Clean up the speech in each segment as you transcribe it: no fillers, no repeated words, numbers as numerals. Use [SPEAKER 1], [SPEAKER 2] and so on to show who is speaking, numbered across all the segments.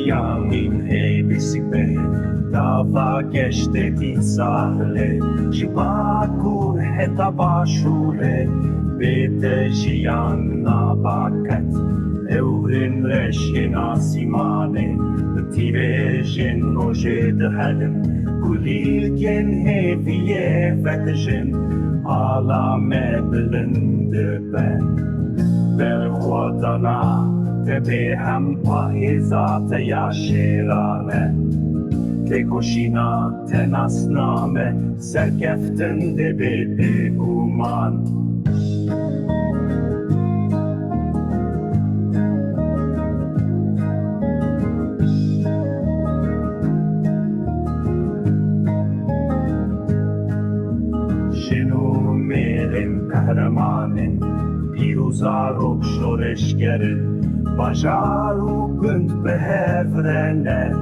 [SPEAKER 1] Yamin hebisibe dava geçti sahle Jibaku heta başule Bete jianna baket Eurin reşin asimane Tivejin ojed halim Kulilken heviye fetejin Ala meblinde ben Berhuatana Te hem pahizate yaşirane Te koşina te nasname Serkeftin de bebe uman Şenu merim kahramanın Piruzaruk şoreşkerin Başaru günd behevrene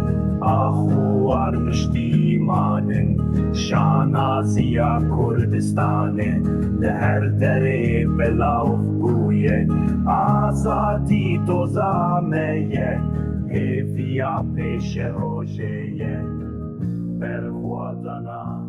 [SPEAKER 1] Ahu varmış dimanın Şanaziya Kurdistan'e Her dere belav buye Azadi dozameye Hefiya peşe rojeye Berhuadana